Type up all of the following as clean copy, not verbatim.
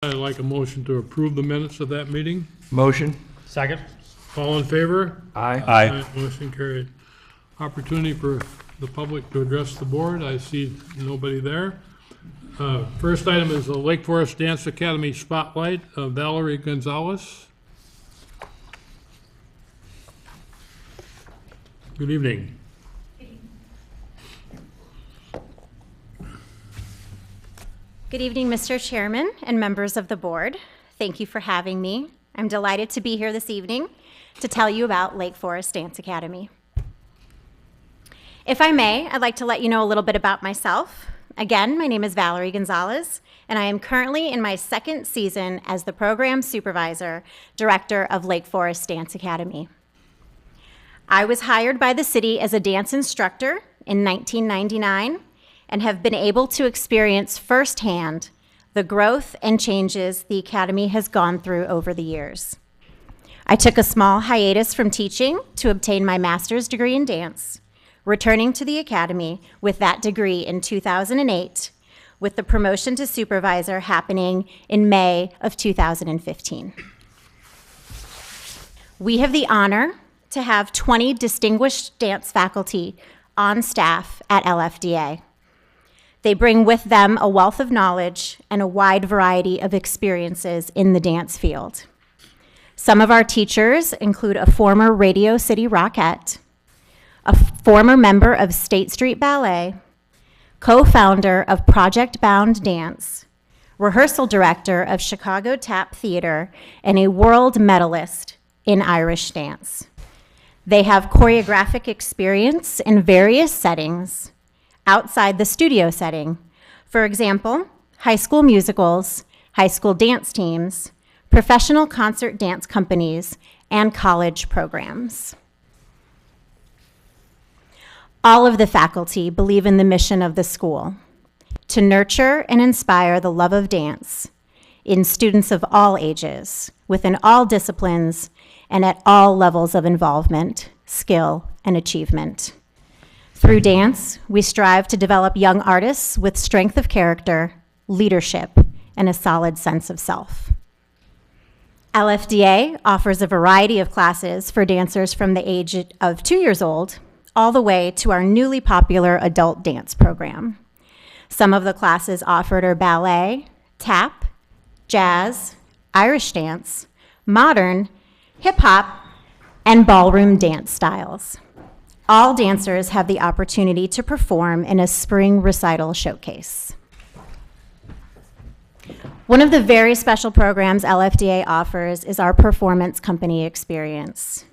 I'd like a motion to approve the minutes of that meeting. Motion. Second. All in favor? Aye. Motion carried. Opportunity for the public to address the board. I see nobody there. First item is the Lake Forest Dance Academy Spotlight of Valerie Gonzalez. Good evening. Good evening, Mr. Chairman and members of the board. Thank you for having me. I'm delighted to be here this evening to tell you about Lake Forest Dance Academy. If I may, I'd like to let you know a little bit about myself. Again, my name is Valerie Gonzalez, and I am currently in my second season as the program supervisor, director of Lake Forest Dance Academy. I was hired by the city as a dance instructor in 1999 and have been able to experience firsthand the growth and changes the Academy has gone through over the years. I took a small hiatus from teaching to obtain my master's degree in dance, returning to the Academy with that degree in 2008, with the promotion to supervisor happening in May of 2015. We have the honor to have 20 distinguished dance faculty on staff at LFDA. They bring with them a wealth of knowledge and a wide variety of experiences in the dance field. Some of our teachers include a former Radio City Rockette, a former member of State Street Ballet, co-founder of Project Bound Dance, rehearsal director of Chicago Tap Theater, and a world medalist in Irish dance. They have choreographic experience in various settings outside the studio setting. For example, high school musicals, high school dance teams, professional concert dance companies, and college programs. All of the faculty believe in the mission of the school, to nurture and inspire the love of dance in students of all ages, within all disciplines, and at all levels of involvement, skill, and achievement. Through dance, we strive to develop young artists with strength of character, leadership, and a solid sense of self. LFDA offers a variety of classes for dancers from the age of 2 years old all the way to our newly popular adult dance program. Some of the classes offered are ballet, tap, jazz, Irish dance, modern, hip hop, and ballroom dance styles. All dancers have the opportunity to perform in a spring recital showcase. One of the very special programs LFDA offers is our performance company experience.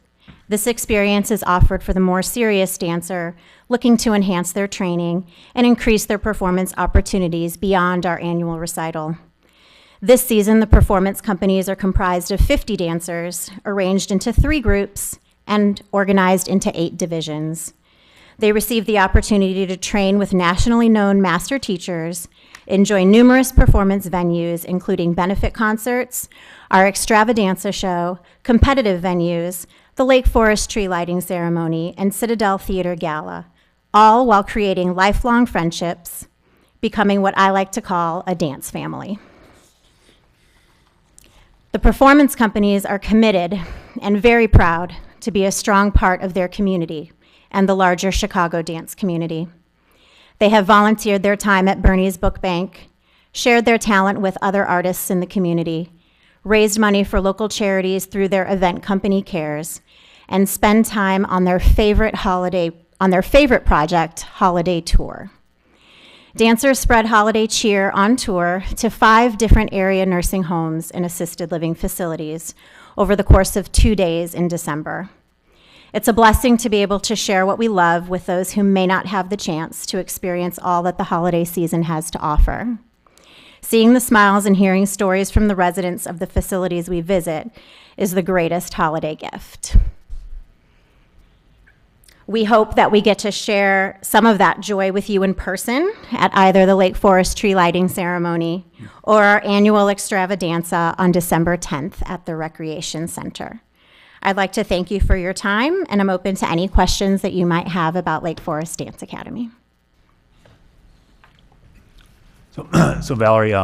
This experience is offered for the more serious dancer looking to enhance their training and increase their performance opportunities beyond our annual recital. This season, the performance companies are comprised of 50 dancers, arranged into 3 groups and organized into 8 divisions. They receive the opportunity to train with nationally known master teachers, enjoy numerous performance venues, including benefit concerts, our extravaganza show, competitive venues, the Lake Forest tree lighting ceremony, and Citadel Theater Gala, all while creating lifelong friendships, becoming what I like to call a dance family. The performance companies are committed and very proud to be a strong part of their community and the larger Chicago dance community. They have volunteered their time at Bernie's Book Bank, shared their talent with other artists in the community, raised money for local charities through their event company Cares, and spend time on their favorite project, Holiday Tour. Dancers spread holiday cheer on tour to 5 different area nursing homes and assisted living facilities over the course of 2 days in December. It's a blessing to be able to share what we love with those who may not have the chance to experience all that the holiday season has to offer. Seeing the smiles and hearing stories from the residents of the facilities we visit is the greatest holiday gift. We hope that we get to share some of that joy with you in person at either the Lake Forest tree lighting ceremony or our annual extravaganza on December 10th at the Recreation Center. I'd like to thank you for your time, and I'm open to any questions that you might have about Lake Forest Dance Academy. So Valerie,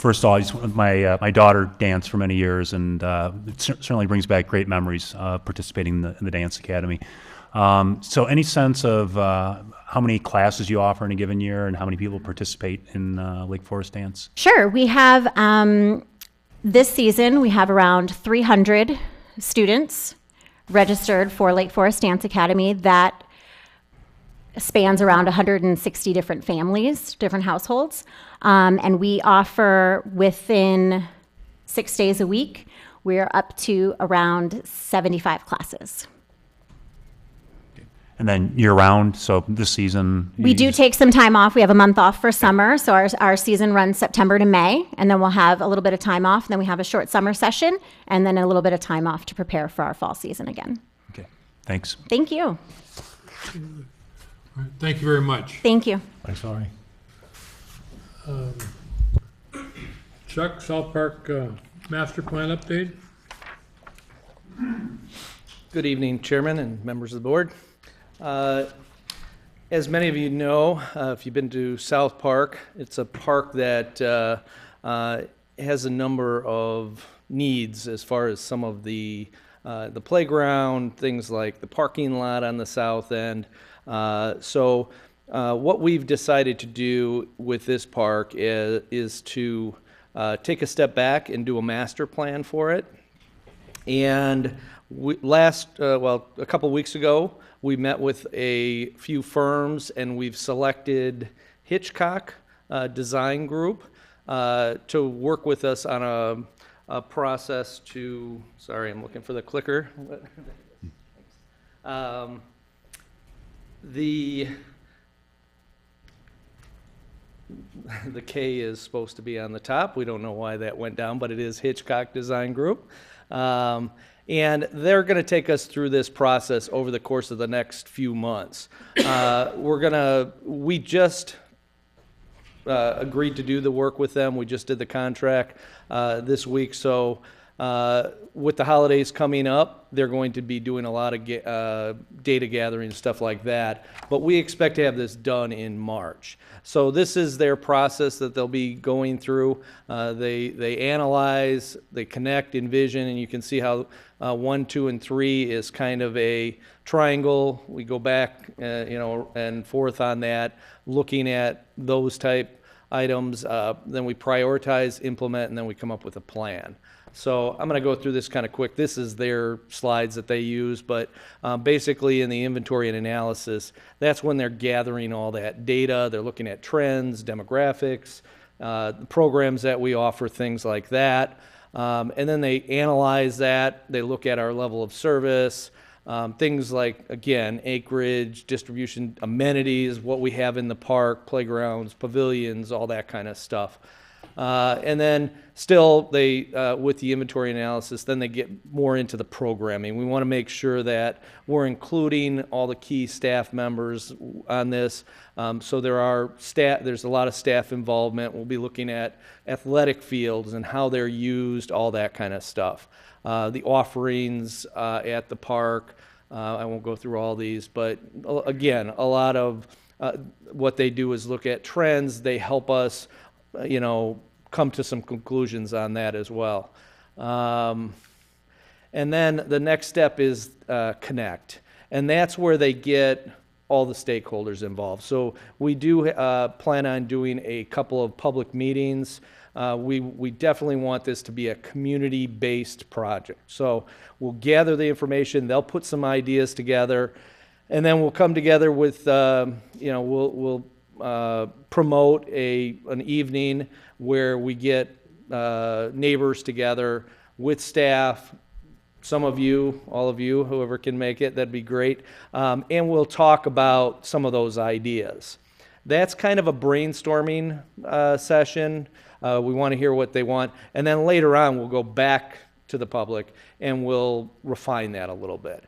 first of all, my daughter danced for many years, and it certainly brings back great memories participating in the Dance Academy. So any sense of how many classes you offer in a given year and how many people participate in Lake Forest Dance? Sure. We have, this season, we have around 300 students registered for Lake Forest Dance Academy. That spans around 160 different families, different households. And we offer within 6 days a week, we're up to around 75 classes. And then year-round, so this season? We do take some time off. We have a month off for summer. So our season runs September to May, and then we'll have a little bit of time off. And then we have a short summer session, and then a little bit of time off to prepare for our fall season again. Okay, thanks. Thank you. All right, thank you very much. Thank you. Thanks, Laurie. Chuck, South Park master plan update? Good evening, Chairman and members of the board. As many of you know, if you've been to South Park, it's a park that has a number of needs as far as some of the playground, things like the parking lot on the south end. So what we've decided to do with this park is to take a step back and do a master plan for it. And a couple weeks ago, we met with a few firms, and we've selected Hitchcock Design Group to work with us on a process to, sorry, I'm looking for the clicker. The K is supposed to be on the top. We don't know why that went down, but it is Hitchcock Design Group. And they're going to take us through this process over the course of the next few months. We just agreed to do the work with them. We just did the contract this week. So with the holidays coming up, they're going to be doing a lot of data gathering and stuff like that. But we expect to have this done in March. So this is their process that they'll be going through. They analyze, they connect, envision, and you can see how 1, 2, and 3 is kind of a triangle. We go back, and forth on that, looking at those type items. Then we prioritize, implement, and then we come up with a plan. So I'm going to go through this kind of quick. This is their slides that they use, but basically in the inventory and analysis, that's when they're gathering all that data. They're looking at trends, demographics, the programs that we offer, things like that. And then they analyze that. They look at our level of service, things like, again, acreage, distribution, amenities, what we have in the park, playgrounds, pavilions, all that kind of stuff. And then still, with the inventory analysis, then they get more into the programming. We want to make sure that we're including all the key staff members on this. So there's a lot of staff involvement. We'll be looking at athletic fields and how they're used, all that kind of stuff. The offerings at the park. I won't go through all these, but again, a lot of what they do is look at trends. They help us come to some conclusions on that as well. And then the next step is connect. And that's where they get all the stakeholders involved. So we do plan on doing a couple of public meetings. We definitely want this to be a community-based project. So we'll gather the information, they'll put some ideas together, and then we'll come together with, we'll promote an evening where we get neighbors together with staff, some of you, all of you, whoever can make it, that'd be great. And we'll talk about some of those ideas. That's kind of a brainstorming session. We want to hear what they want. And then later on, we'll go back to the public and we'll refine that a little bit.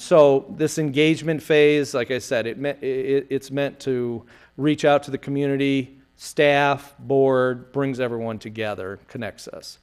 So this engagement phase, like I said, it's meant to reach out to the community, staff, board, brings everyone together, connects us.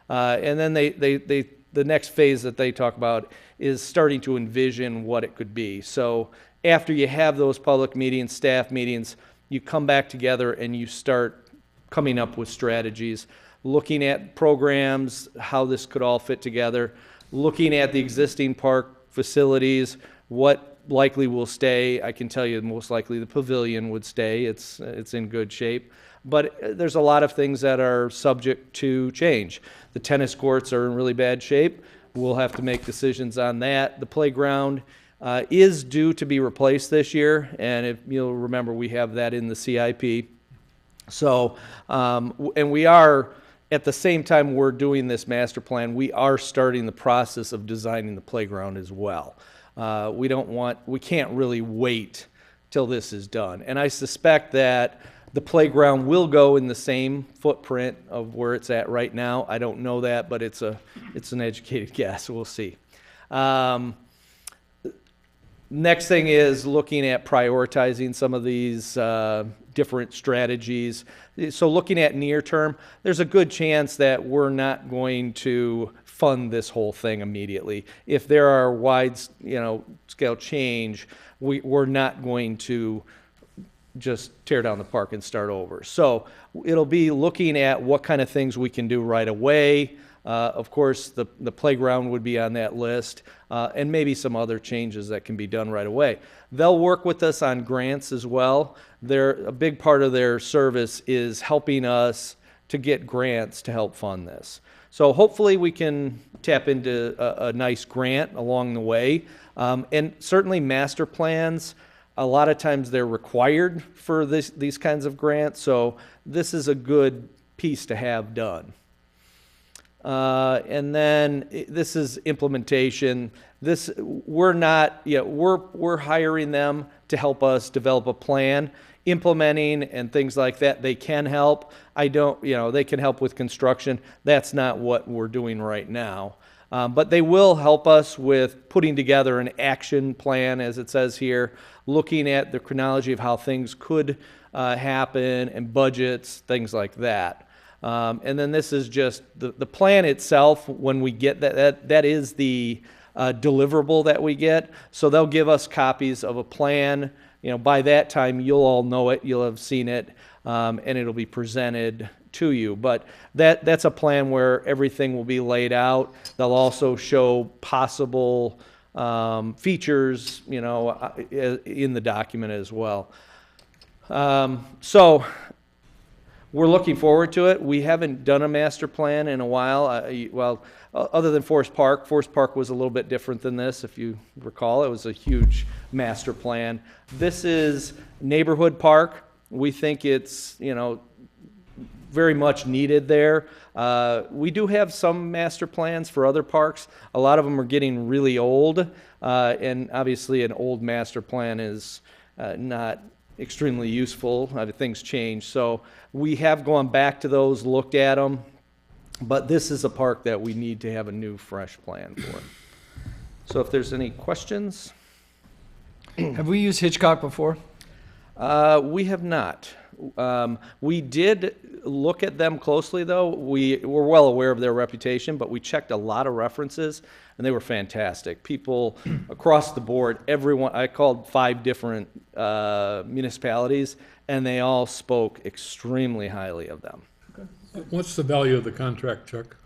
And then the next phase that they talk about is starting to envision what it could be. So after you have those public meetings, staff meetings, you come back together and you start coming up with strategies, looking at programs, how this could all fit together, looking at the existing park facilities, what likely will stay. I can tell you most likely the pavilion would stay. It's in good shape. But there's a lot of things that are subject to change. The tennis courts are in really bad shape. We'll have to make decisions on that. The playground is due to be replaced this year, and if you'll remember, we have that in the CIP. So, and we are, at the same time we're doing this master plan, we are starting the process of designing the playground as well. We can't really wait till this is done. And I suspect that the playground will go in the same footprint of where it's at right now. I don't know that, but it's an educated guess. We'll see. Next thing is looking at prioritizing some of these different strategies. So looking at near term, there's a good chance that we're not going to fund this whole thing immediately. If there are wide, scale change, we're not going to just tear down the park and start over. So it'll be looking at what kind of things we can do right away. Of course, the playground would be on that list, and maybe some other changes that can be done right away. They'll work with us on grants as well. A big part of their service is helping us to get grants to help fund this. So hopefully we can tap into a nice grant along the way. And certainly master plans, a lot of times they're required for these kinds of grants. So this is a good piece to have done. And then this is implementation. We're hiring them to help us develop a plan. Implementing and things like that, they can help. They can help with construction. That's not what we're doing right now. But they will help us with putting together an action plan, as it says here, looking at the chronology of how things could happen and budgets, things like that. And then this is just the plan itself. When we get that is the deliverable that we get. So they'll give us copies of a plan. By that time, you'll all know it, you'll have seen it, and it'll be presented to you. But that's a plan where everything will be laid out. They'll also show possible features, in the document as well. So we're looking forward to it. We haven't done a master plan in a while. Other than Forest Park. Forest Park was a little bit different than this, if you recall. It was a huge master plan. This is neighborhood park. We think it's, very much needed there. We do have some master plans for other parks. A lot of them are getting really old, and obviously an old master plan is not extremely useful. Things change. So we have gone back to those, looked at them. But this is a park that we need to have a new, fresh plan for. So if there's any questions? Have we used Hitchcock before? We have not. We did look at them closely, though. We were well aware of their reputation, but we checked a lot of references, and they were fantastic. People across the board, everyone, I called 5 different municipalities, and they all spoke extremely highly of them. What's the value of the contract, Chuck?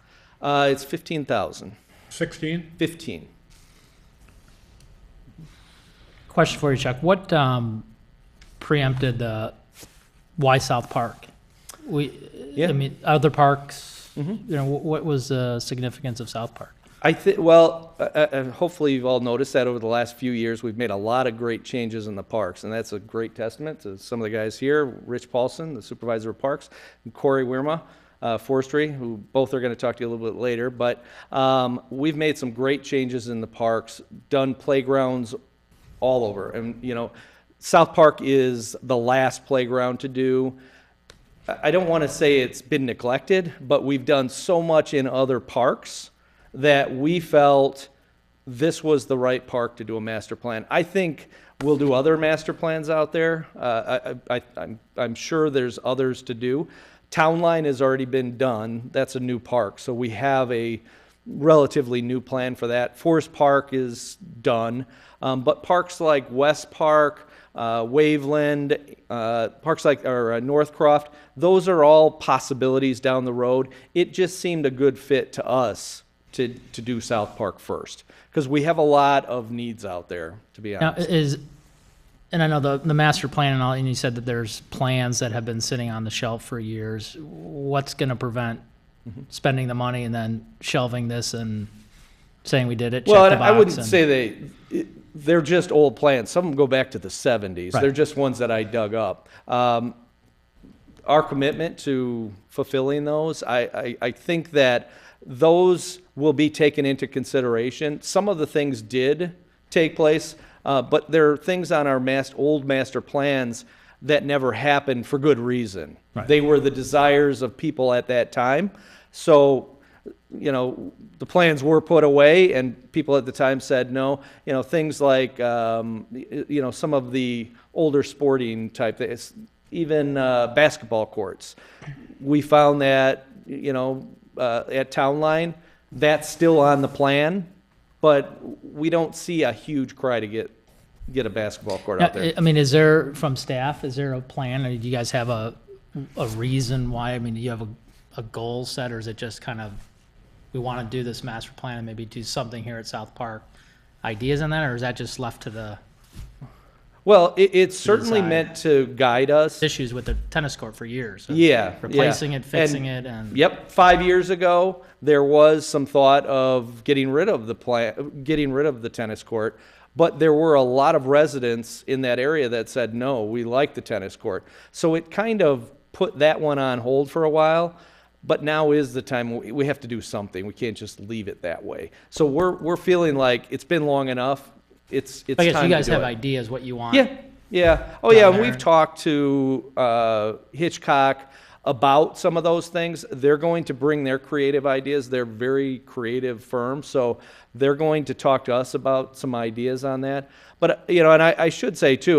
It's $15,000. 16? 15. Question for you, Chuck. What preempted why South Park? I mean, other parks. What was the significance of South Park? Hopefully you've all noticed that over the last few years we've made a lot of great changes in the parks, and that's a great testament to some of the guys here, Rich Paulson, the supervisor of parks, and Corey Wirma, forestry, who both are going to talk to you a little bit later. But we've made some great changes in the parks, done playgrounds all over, and South Park is the last playground to do. I don't want to say it's been neglected, but we've done so much in other parks that we felt this was the right park to do a master plan. I think we'll do other master plans out there. I'm sure there's others to do. Town Line has already been done. That's a new park. So we have a relatively new plan for that. Forest Park is done, but parks like West Park, Waveland, parks like Northcroft, those are all possibilities down the road. It just seemed a good fit to us to do South Park first, because we have a lot of needs out there, to be Now, honest. and I know the master plan and all, and you said that there's plans that have been sitting on the shelf for years. What's going to prevent spending the money and then shelving this and saying we did it? Well, check the I box wouldn't and- say they're just old plans. Some of them go back to the 70s. Right. They're just ones that I dug up. Our commitment to fulfilling those, I think that those will be taken into consideration. Some of the things did take place, but there are things on our old master plans that never happened for good reason. Right. They were the desires of people at that time. So, the plans were put away, and people at the time said no. Things like, some of the older sporting type things, even basketball courts. We found that, at Town Line, that's still on the plan, but we don't see a huge cry to get a basketball court out there. I mean, is there, from staff, is there a plan? Or do you guys have a reason why? I mean, do you have a goal set, or is it just kind of, we want to do this master plan and maybe do something here at South Park? Ideas on that, or is that just left to the Well, it's certainly design. meant to guide us. issues with the tennis court for years? of Yeah, Replacing yeah. it, fixing it, and. Yep, 5 years ago, there was some thought of getting rid of the tennis court, but there were a lot of residents in that area that said, no, we like the tennis court. So it kind of put that one on hold for a while, but now is the time we have to do something. We can't just leave it that way. So we're feeling like it's been long enough. It's I guess time you guys to do have it. ideas what you want. Yeah, yeah. Oh, yeah, there. we've talked to Hitchcock about some of those things. They're going to bring their creative ideas. They're a very creative firm, so they're going to talk to us about some ideas on that. But, and I should say, too,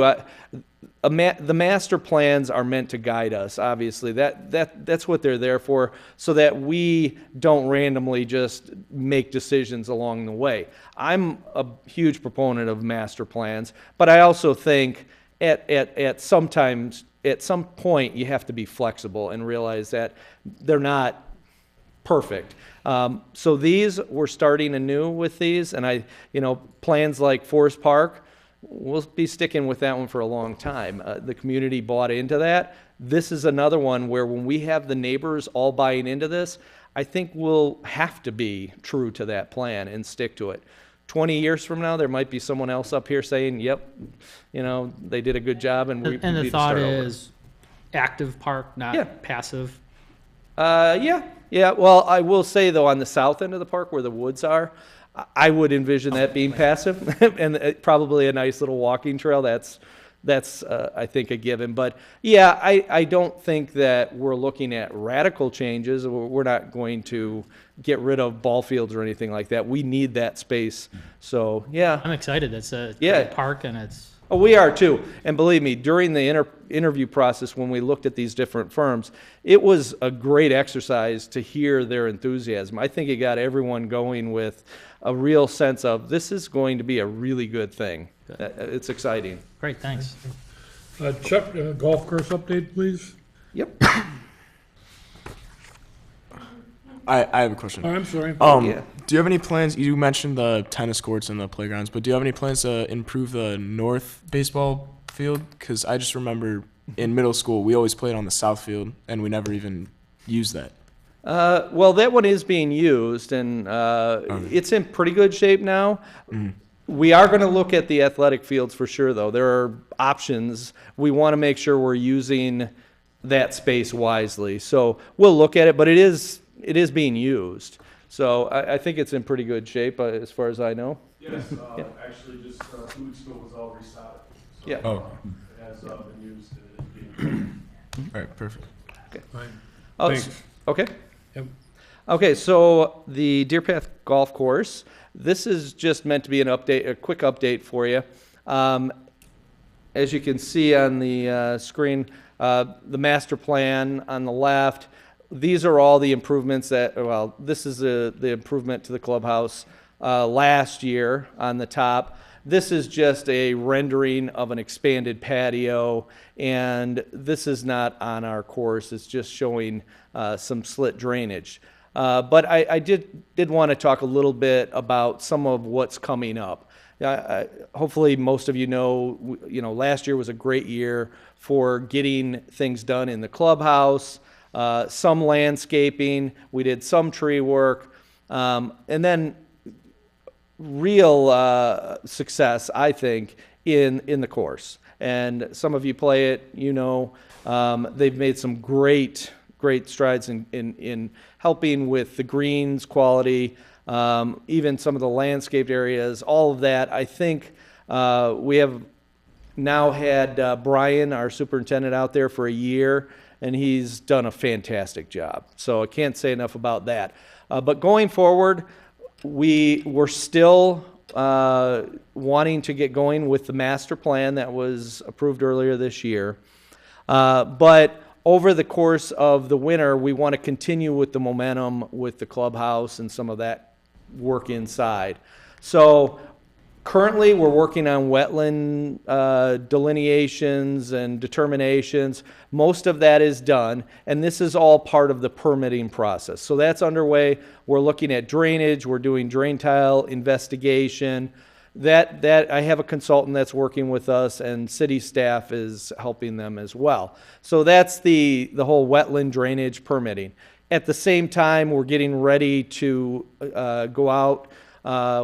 the master plans are meant to guide us, obviously. That's what they're there for, so that we don't randomly just make decisions along the way. I'm a huge proponent of master plans, but I also think at some point you have to be flexible and realize that they're not perfect. So we're starting anew with these, and plans like Forest Park, we'll be sticking with that one for a long time. The community bought into that. This is another one where when we have the neighbors all buying into this, I think we'll have to be true to that plan and stick to it. 20 years from now, there might be someone else up here saying, yep, they did a good job, and we And need the to thought start over. is active park, not Yeah. passive. Yeah. Well, I will say, though, on the south end of the park where the woods are, I would envision that being passive and probably a nice little walking trail. That's I think, a given. But, yeah, I don't think that we're looking at radical changes. We're not going to get rid of ball fields or anything like that. We need that space. So, yeah. I'm excited. It's a Yeah. great park, and it's. Oh, we are too. And believe me, during the interview process, when we looked at these different firms, it was a great exercise to hear their enthusiasm. I think it got everyone going with a real sense of this is going to be a really good thing. It's exciting. Great, thanks. Chuck, golf course update, please? Yep. I have a question. Oh, I'm sorry. Yeah. Do you have any plans? You mentioned the tennis courts and the playgrounds, but do you have any plans to improve the north baseball field? Because I just remember in middle school we always played on the south field, and we never even used that. Well, that one is being used, and it's in pretty good shape now. We are going to look at the athletic fields for sure, though. There are options. We want to make sure we're using that space wisely. So we'll look at it, but it is being used. So I think it's in pretty good shape as far as I know. Yes, actually just 2 weeks ago was all restocked. So Yeah. Oh, it has been used and is being. all right, perfect. Fine. Oh, Thanks. Okay. Yep. Okay, so the Deer Path Golf Course, this is just meant to be a quick update for you. As you can see on the screen, the master plan on the left, these are all the improvements that, well, this is the improvement to the clubhouse last year on the top. This is just a rendering of an expanded patio, and this is not on our course. It's just showing some slit drainage. But I did want to talk a little bit about some of what's coming up. Hopefully most of you know, last year was a great year for getting things done in the clubhouse, some landscaping, we did some tree work, and then real success, I think, in the course. And some of you play it, they've made some great strides in helping with the greens quality, even some of the landscaped areas, all of that. I think we have now had Brian, our superintendent, out there for a year, and he's done a fantastic job. So I can't say enough about that. But going forward, we're still wanting to get going with the master plan that was approved earlier this year. But over the course of the winter, we want to continue with the momentum with the clubhouse and some of that work inside. So currently, we're working on wetland delineations and determinations. Most of that is done, and this is all part of the permitting process. So that's underway. We're looking at drainage. We're doing drain tile investigation. That I have a consultant that's working with us, and city staff is helping them as well. So that's the whole wetland drainage permitting. At the same time, we're getting ready to go out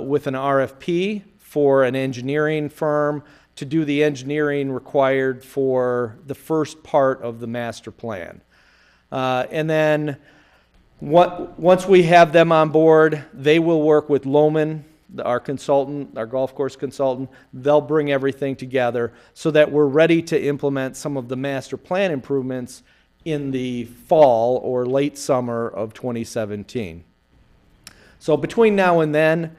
with an RFP for an engineering firm to do the engineering required for the first part of the master plan. And then once we have them on board, they will work with Lohman, our consultant, our golf course consultant. They'll bring everything together so that we're ready to implement some of the master plan improvements in the fall or late summer of 2017. So between now and then,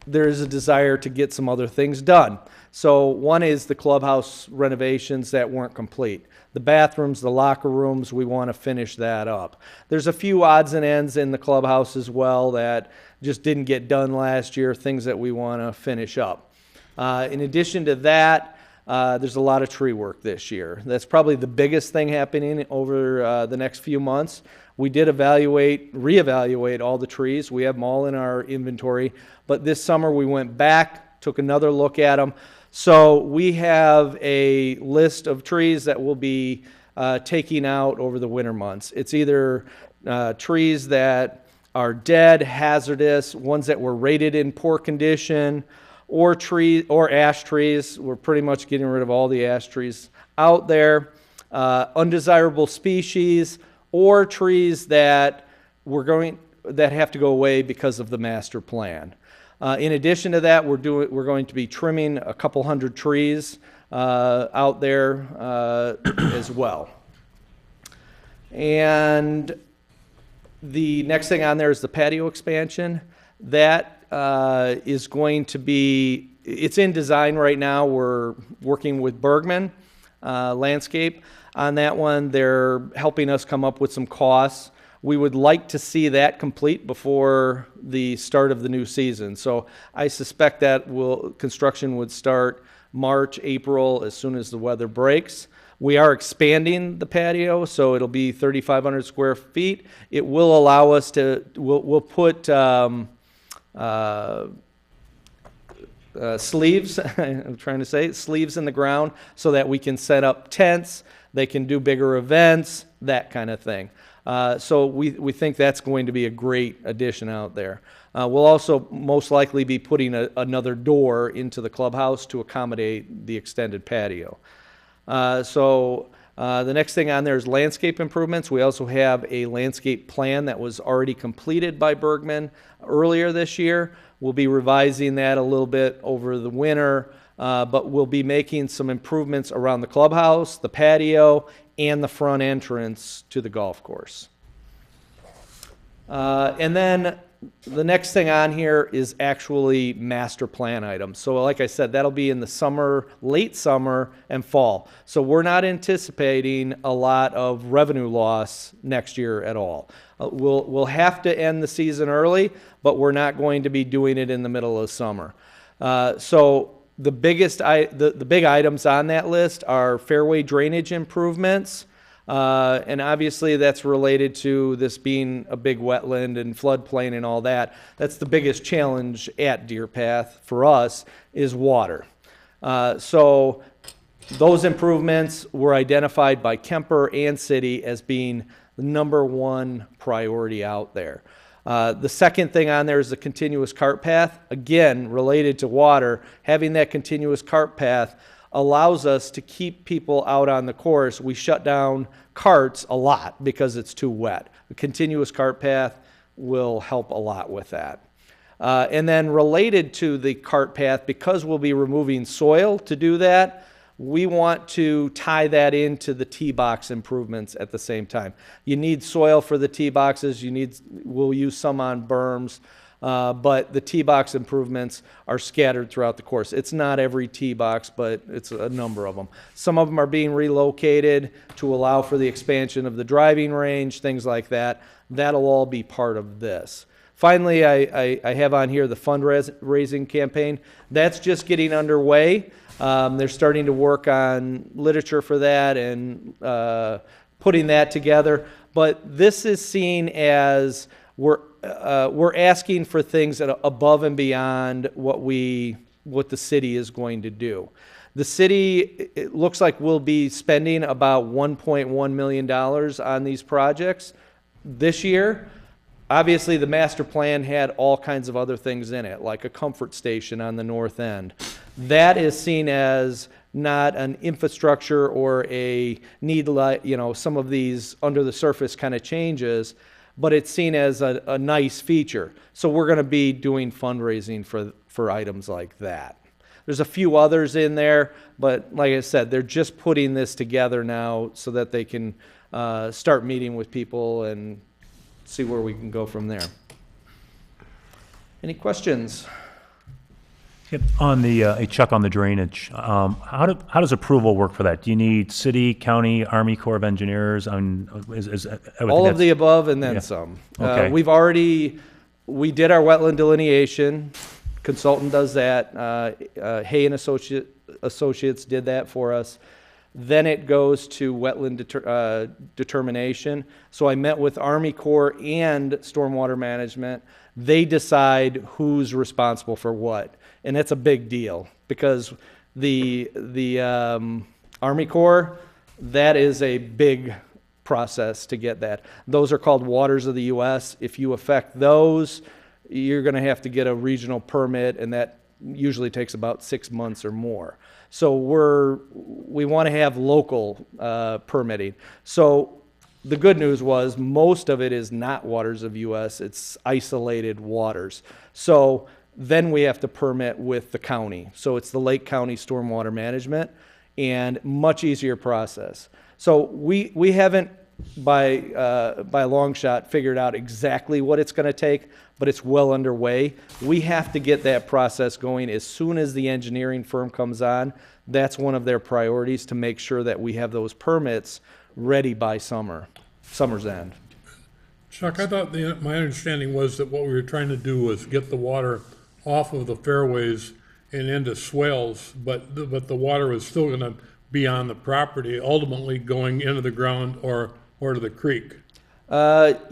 there's a desire to get some other things done. So one is the clubhouse renovations that weren't complete. The bathrooms, the locker rooms, we want to finish that up. There's a few odds and ends in the clubhouse as well that just didn't get done last year, things that we want to finish up. In addition to that, there's a lot of tree work this year. That's probably the biggest thing happening over the next few months. We did reevaluate all the trees. We have them all in our inventory. But this summer we went back, took another look at them. So we have a list of trees that we'll be taking out over the winter months. It's either trees that are dead, hazardous, ones that were rated in poor condition, or ash trees. We're pretty much getting rid of all the ash trees out there. Undesirable species, or trees that have to go away because of the master plan. In addition to that, we're going to be trimming a couple hundred trees out there as well. And the next thing on there is the patio expansion. That is going to be, it's in design right now. We're working with Bergman Landscape on that one. They're helping us come up with some costs. We would like to see that complete before the start of the new season. So I suspect that construction would start March, April, as soon as the weather breaks. We are expanding the patio, so it'll be 3,500 square feet. It will allow us to, we'll put sleeves, I'm trying to say, sleeves in the ground so that we can set up tents, they can do bigger events, that kind of thing. So we think that's going to be a great addition out there. We'll also most likely be putting another door into the clubhouse to accommodate the extended patio. The next thing on there is landscape improvements. We also have a landscape plan that was already completed by Bergman earlier this year. We'll be revising that a little bit over the winter, but we'll be making some improvements around the clubhouse, the patio, and the front entrance to the golf course. And then The next thing on here is actually master plan items. So like I said, that'll be in the summer, late summer and fall. So we're not anticipating a lot of revenue loss next year at all. We'll have to end the season early, but we're not going to be doing it in the middle of summer. So the big items on that list are fairway drainage improvements. And obviously that's related to this being a big wetland and floodplain and all that. That's the biggest challenge at Deer Path for us is water. So those improvements were identified by Kemper and City as being the #1 priority out there. The second thing on there is the continuous cart path. Again, related to water, having that continuous cart path allows us to keep people out on the course. We shut down carts a lot because it's too wet. A continuous cart path will help a lot with that. And then related to the cart path, because we'll be removing soil to do that, we want to tie that into the tee box improvements at the same time. You need soil for the tee boxes. We'll use some on berms. But the tee box improvements are scattered throughout the course. It's not every tee box, but it's a number of them. Some of them are being relocated to allow for the expansion of the driving range, things like that. That'll all be part of this. Finally, I have on here the fundraising campaign. That's just getting underway. They're starting to work on literature for that and putting that together. But this is seen as we're asking for things that are above and beyond what the city is going to do. The city, it looks like we'll be spending about $1.1 million on these projects this year. Obviously, the master plan had all kinds of other things in it, like a comfort station on the north end. That is seen as not an infrastructure or a need, some of these under the surface kind of changes, but it's seen as a nice feature. So we're going to be doing fundraising for items like that. There's a few others in there, but like I said, they're just putting this together now so that they can start meeting with people and see where we can go from there. Any questions? Yep. On the, Chuck, on the drainage, how does approval work for that? Do you need city, county, Army Corps of Engineers? I would All think of the above and then Yeah. some. Okay. We did our wetland delineation. Consultant does that. Hay and Associates did that for us. Then it goes to wetland determination. So I met with Army Corps and Stormwater Management. They decide who's responsible for what. And that's a big deal because the Army Corps, that is a big process to get that. Those are called waters of the U.S. If you affect those, you're going to have to get a regional permit, and that usually takes about 6 months or more. So we want to have local permitting. So the good news was most of it is not waters of U.S., it's isolated waters. So then we have to permit with the county. So it's the Lake County Stormwater Management, and much easier process. So we haven't by a long shot figured out exactly what it's going to take, but it's well underway. We have to get that process going as soon as the engineering firm comes on. That's one of their priorities, to make sure that we have those permits ready by summer's end. Chuck, I thought my understanding was that what we were trying to do was get the water off of the fairways and into swales, but the water was still going to be on the property, ultimately going into the ground or to the creek. Nowadays,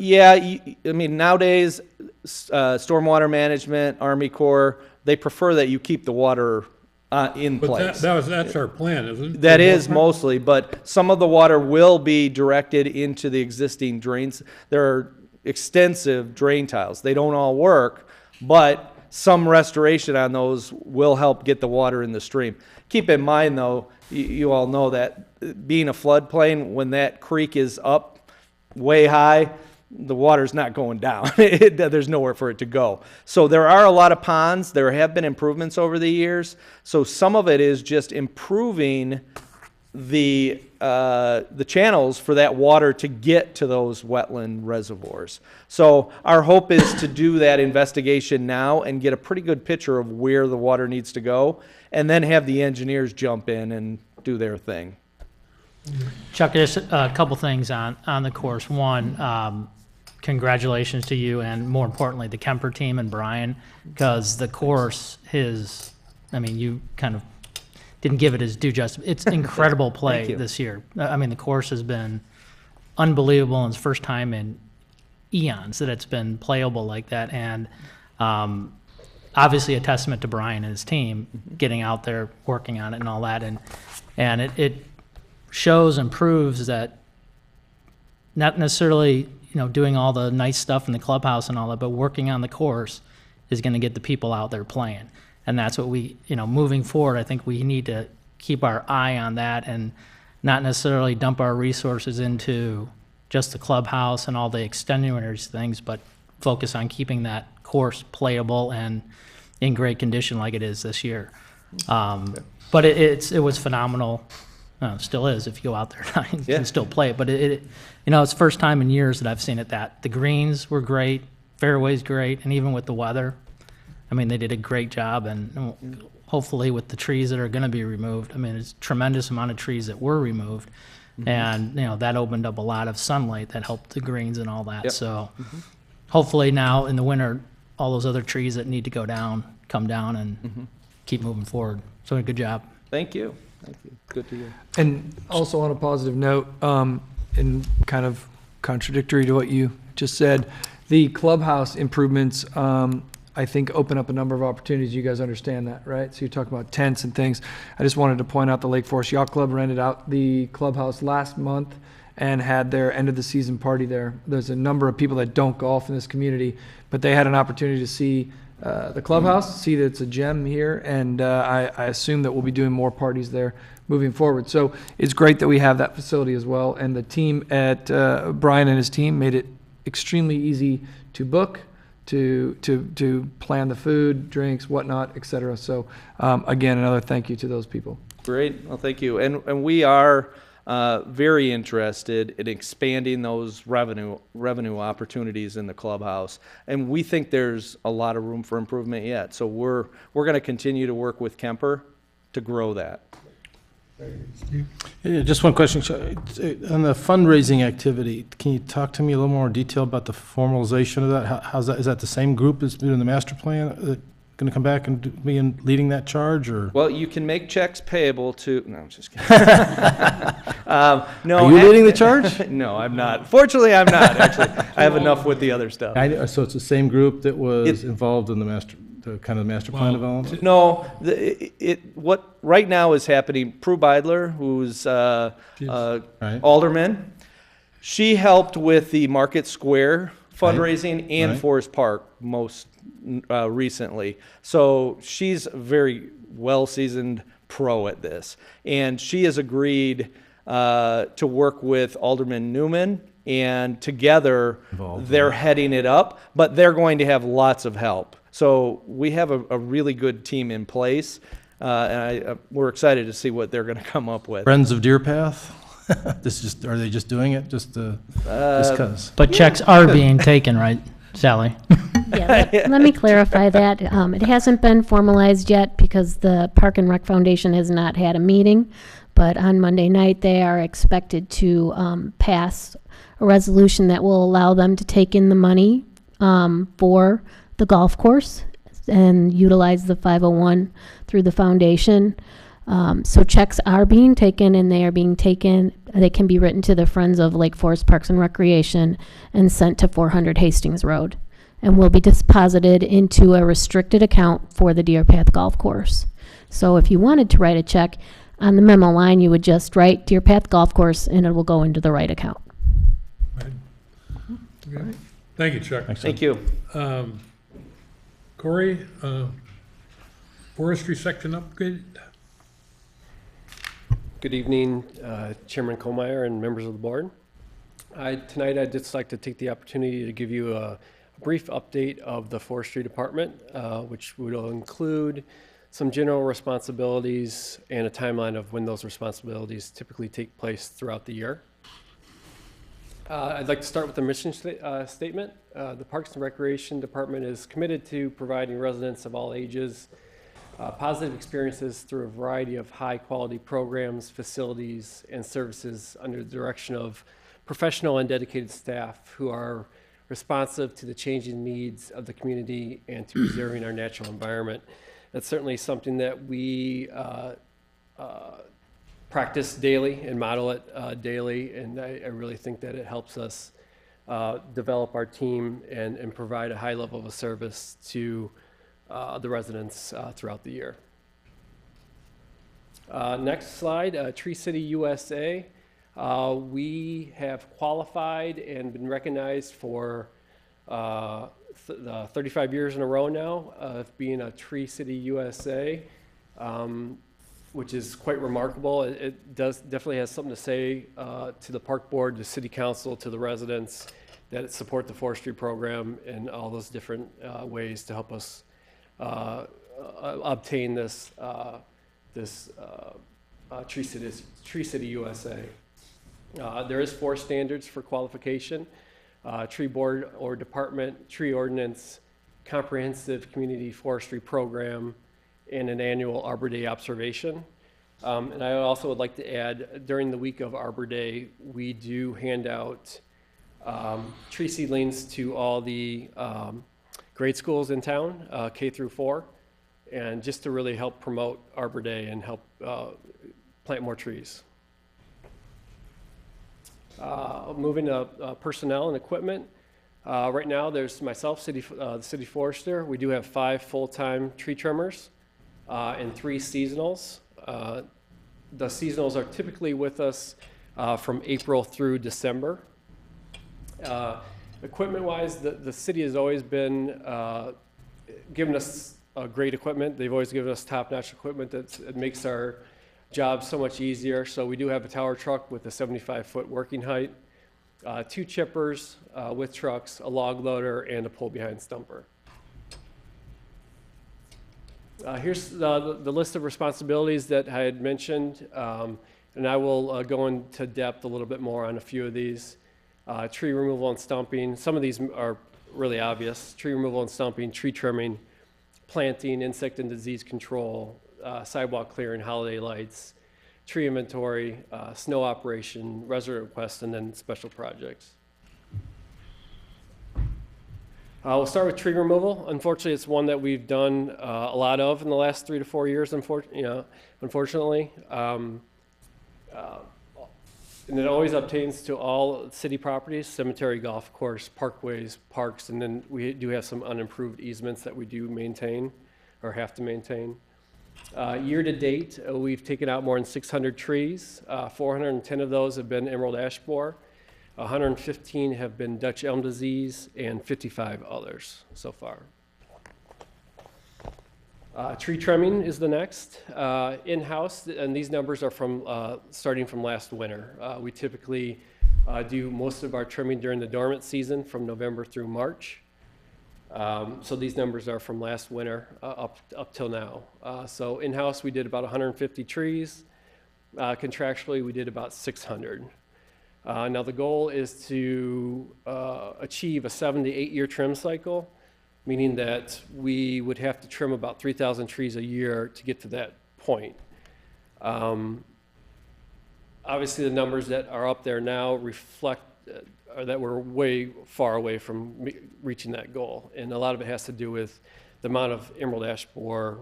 Stormwater Management, Army Corps, they prefer that you keep the water in place. But that's our plan, isn't it? That is mostly, but some of the water will be directed into the existing drains. There are extensive drain tiles. They don't all work, but some restoration on those will help get the water in the stream. Keep in mind, though, you all know that being a floodplain, when that creek is up way high, the water's not going down. There's nowhere for it to go. So there are a lot of ponds. There have been improvements over the years. So some of it is just improving the channels for that water to get to those wetland reservoirs. So our hope is to do that investigation now and get a pretty good picture of where the water needs to go, and then have the engineers jump in and do their thing. Chuck, just a couple things on the course. One, congratulations to you, and more importantly, the Kemper team and Brian, because the course, you kind of didn't give it his due justice. It's incredible play this year. I mean, the course has been unbelievable, and it's the first time in eons that it's been playable like that. And obviously a testament to Brian and his team getting out there, working on it and all that. And it shows and proves that not necessarily, doing all the nice stuff in the clubhouse and all that, but working on the course is going to get the people out there playing. And that's what we, moving forward, I think we need to keep our eye on that and not necessarily dump our resources into just the clubhouse and all the extenuating things, but focus on keeping that course playable and in great condition like it is this year. But it was phenomenal. Still is if you go out there and you can still play it. But it's the first time in years that I've seen it that the greens were great, fairways great, and even with the weather, they did a great job. And hopefully with the trees that are going to be removed, it's a tremendous amount of trees that were removed. And, that opened up a lot of sunlight that helped the greens and all that. So hopefully now in the winter, all those other trees that need to go down, come down and keep moving forward. So good job. Thank you. Thank you. Good to hear. And also on a positive note, and kind of contradictory to what you just said, the clubhouse improvements, I think open up a number of opportunities. You guys understand that, right? So you're talking about tents and things. I just wanted to point out the Lake Forest Yacht Club rented out the clubhouse last month and had their end of the season party there. There's a number of people that don't golf in this community, but they had an opportunity to see the clubhouse, see that it's a gem here, and I assume that we'll be doing more parties there moving forward. So it's great that we have that facility as well, and the team at Brian and his team made it extremely easy to book, to plan the food, drinks, whatnot, et cetera. So again, another thank you to those people. Great. Well, thank you. And we are very interested in expanding those revenue opportunities in the clubhouse, and we think there's a lot of room for improvement yet. So we're going to continue to work with Kemper to grow that. Yeah, just one question. On the fundraising activity, can you talk to me a little more detail about the formalization of that? How's that? Is that the same group that's doing the master plan? Going to come back and be leading that charge, or? Well, you can make checks payable to. No, I'm just kidding. No, are you leading the charge? No, I'm not. Fortunately, I'm not. Actually, I have enough with the other stuff. So it's the same group that was involved in the master plan development? No, what right now is happening. Prue Beidler, who's alderman, she helped with the Market Square fundraising and Forest Park most recently. So she's a very well-seasoned pro at this, and she has agreed to work with Alderman Newman, and together they're heading it up, but they're going to have lots of help. So we have a really good team in place, and we're excited to see what they're going to come up with. Friends of Deer Path? Are they just doing it just because? But checks are being taken, right, Sally? Yeah, let me clarify that. It hasn't been formalized yet because the Park and Rec Foundation has not had a meeting, but on Monday night they are expected to pass a resolution that will allow them to take in the money for the golf course and utilize the 501 through the foundation. So checks are being taken, and they are being taken. They can be written to the Friends of Lake Forest Parks and Recreation and sent to 400 Hastings Road, and will be deposited into a restricted account for the Deer Path Golf Course. So if you wanted to write a check on the memo line, you would just write Deer Path Golf Course, and it will go into the right account. Okay. Thank you, Chuck. Thank you. Corey, forestry section upgrade. Good evening, Chairman Kohlmeyer and members of the board. Tonight I'd just like to take the opportunity to give you a brief update of the forestry department, which will include some general responsibilities, and a timeline of when those responsibilities typically take place throughout the year. I'd like to start with the mission statement. The Parks and Recreation Department is committed to providing residents of all ages positive experiences through a variety of high-quality programs, facilities, and services under the direction of professional and dedicated staff who are responsive to the changing needs of the community and to preserving our natural environment. That's certainly something that we practice daily and model it daily, and I really think that it helps us develop our team and provide a high level of service to the residents throughout the year. Next slide, Tree City USA. We have qualified and been recognized for 35 years in a row now of being a Tree City USA, which is quite remarkable. It definitely has something to say to the park board, to city council, to the residents that support the forestry program in all those different ways to help us obtain this Tree City USA. There is 4 standards for qualification: tree board or department, tree ordinance, comprehensive community forestry program, and an annual Arbor Day observation. And I also would like to add, during the week of Arbor Day, we do hand out tree seedlings to all the grade schools in town, K through 4, and just to really help promote Arbor Day and help plant more trees. Moving to personnel and equipment. Right now, there's myself, the city forester. We do have 5 full-time tree trimmers and 3 seasonals. The seasonals are typically with us from April through December. Equipment-wise, the city has always been giving us great equipment. They've always given us top-notch equipment that makes our job so much easier. So we do have a tower truck with a 75-foot working height, 2 chippers with trucks, a log loader, and a pull-behind stumper. Here's the list of responsibilities that I had mentioned, and I will go into depth a little bit more on a few of these. Tree removal and stumping. Some of these are really obvious. Tree removal and stumping, tree trimming, planting, insect and disease control, sidewalk clearing, holiday lights, tree inventory, snow operation, resident requests, and then special projects. We'll start with tree removal. Unfortunately, it's one that we've done a lot of in the last 3 to 4 years, unfortunately. And it always obtains to all city properties: cemetery, golf course, parkways, parks, and then we do have some unimproved easements that we do maintain or have to maintain. Year to date, we've taken out more than 600 trees. 410 of those have been emerald ash borer. 115 have been Dutch elm disease, and 55 others so far. Tree trimming is the next. In-house, and these numbers are from starting from last winter. We typically do most of our trimming during the dormant season from November through March. So these numbers are from last winter up till now. So in-house, we did about 150 trees. Contractually, we did about 600. Now the goal is to achieve a 7 to 8 year trim cycle, meaning that we would have to trim about 3,000 trees a year to get to that point. Obviously, the numbers that are up there now reflect that we're way far away from reaching that goal. And a lot of it has to do with the amount of emerald ash borer,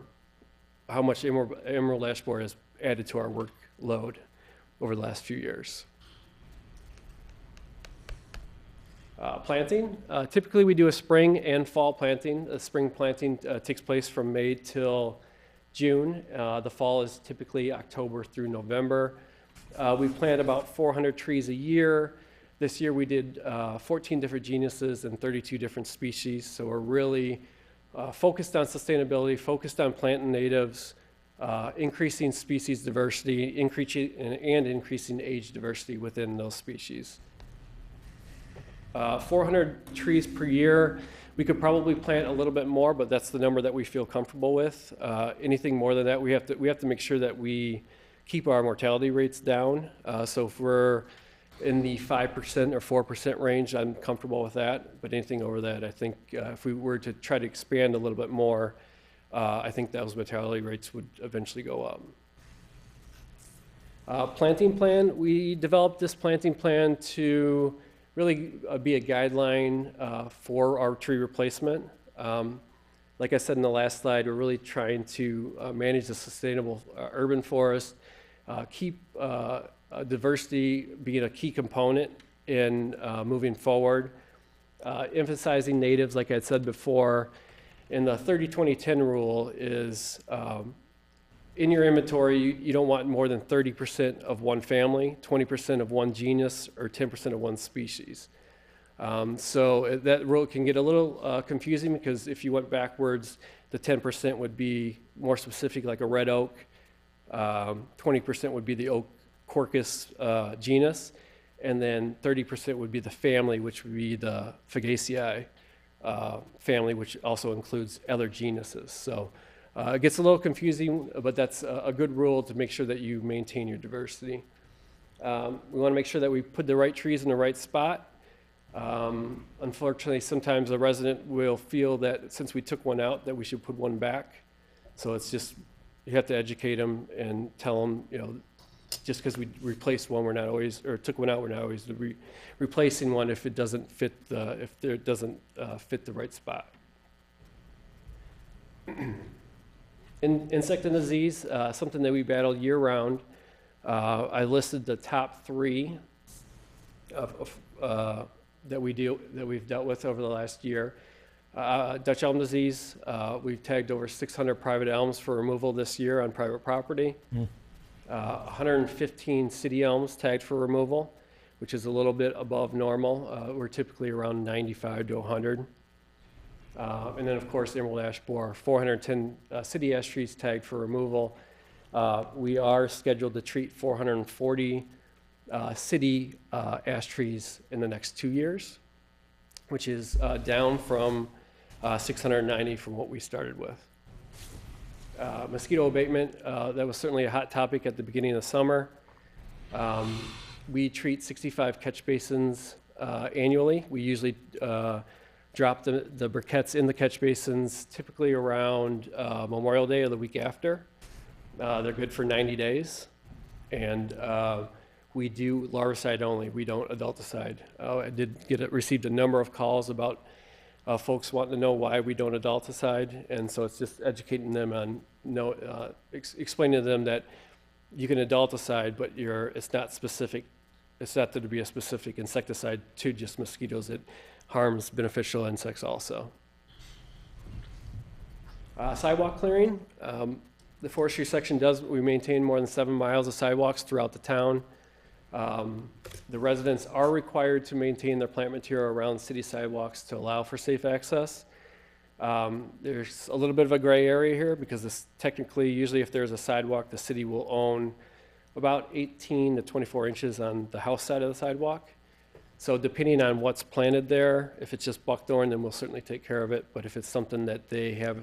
how much emerald ash borer has added to our workload over the last few years. Planting. Typically, we do a spring and fall planting. The spring planting takes place from May till June. The fall is typically October through November. We plant about 400 trees a year. This year, we did 14 different genuses and 32 different species. So we're really focused on sustainability, focused on planting natives, increasing species diversity, increasing age diversity within those species. 400 trees per year. We could probably plant a little bit more, but that's the number that we feel comfortable with. Anything more than that, we have to make sure that we keep our mortality rates down. So if we're in the 5% or 4% range, I'm comfortable with that. But anything over that, I think if we were to try to expand a little bit more, I think those mortality rates would eventually go up. Planting plan, we developed this planting plan to really be a guideline for our tree replacement. Like I said in the last slide, we're really trying to manage the sustainable urban forest, keep diversity being a key component in moving forward, emphasizing natives, like I had said before. And the 30-20-10 rule is in your inventory, you don't want more than 30% of one family, 20% of one genus, or 10% of one species. So that rule can get a little confusing because if you went backwards, the 10% would be more specific, like a red oak. 20% would be the oak Quercus genus, and then 30% would be the family, which would be the Fagaceae family, which also includes other genuses. So it gets a little confusing, but that's a good rule to make sure that you maintain your diversity. We want to make sure that we put the right trees in the right spot. Unfortunately, sometimes a resident will feel that since we took one out, that we should put one back. So it's just, you have to educate them and tell them, you know, just because we replaced one, we're not always, or took one out, we're not always replacing one if it doesn't fit fit the right spot. Insect and disease, something that we battle year round. I listed the top 3 that we've dealt with over the last year. Dutch elm disease, we've tagged over 600 private elms for removal this year on private property. 115 city elms tagged for removal, which is a little bit above normal. We're typically around 95 to 100. And then, of course, emerald ash borer, 410 city ash trees tagged for removal. We are scheduled to treat 440 city ash trees in the next 2 years, which is down from 690 from what we started with. Mosquito abatement, that was certainly a hot topic at the beginning of the summer. We treat 65 catch basins annually. We usually drop the briquettes in the catch basins typically around Memorial Day or the week after. They're good for 90 days. And we do larvicide only. We don't adulticide. I received a number of calls about folks wanting to know why we don't adulticide, and so it's just educating them on, explaining to them that you can adulticide, but it's not specific. It's not to be a specific insecticide to just mosquitoes. It harms beneficial insects also. Sidewalk clearing. The forestry section we maintain more than 7 miles of sidewalks throughout the town. The residents are required to maintain their plant material around city sidewalks to allow for safe access. There's a little bit of a gray area here because technically, usually if there's a sidewalk, the city will own about 18 to 24 inches on the house side of the sidewalk. So depending on what's planted there, if it's just buckthorn, then we'll certainly take care of it. But if it's something that they have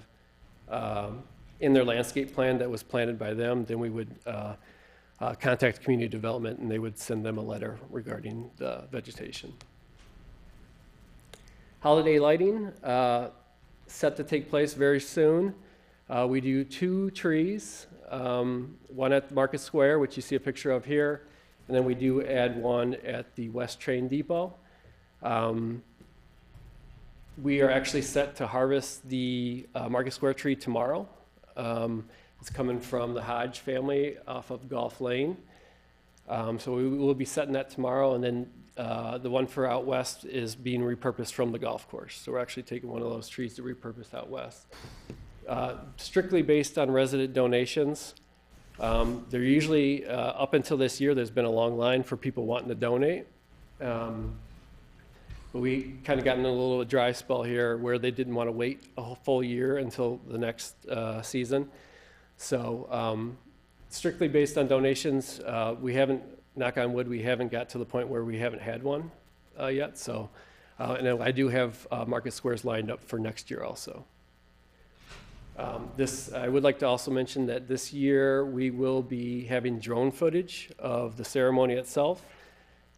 in their landscape plan that was planted by them, then we would contact community development and they would send them a letter regarding the vegetation. Holiday lighting, set to take place very soon. We do 2 trees, one at Market Square, which you see a picture of here, and then we do add one at the West Train Depot. We are actually set to harvest the Market Square tree tomorrow. It's coming from the Hodge family off of Golf Lane. So we will be setting that tomorrow, and then the one for out west is being repurposed from the golf course. So we're actually taking one of those trees to repurpose out west. Strictly based on resident donations. They're usually, up until this year, there's been a long line for people wanting to donate. But we kind of got in a little dry spell here where they didn't want to wait a whole full year until the next season. So strictly based on donations, we haven't, knock on wood, we haven't got to the point where we haven't had one yet. So And then I do have Market Squares lined up for next year also. I would like to also mention that this year we will be having drone footage of the ceremony itself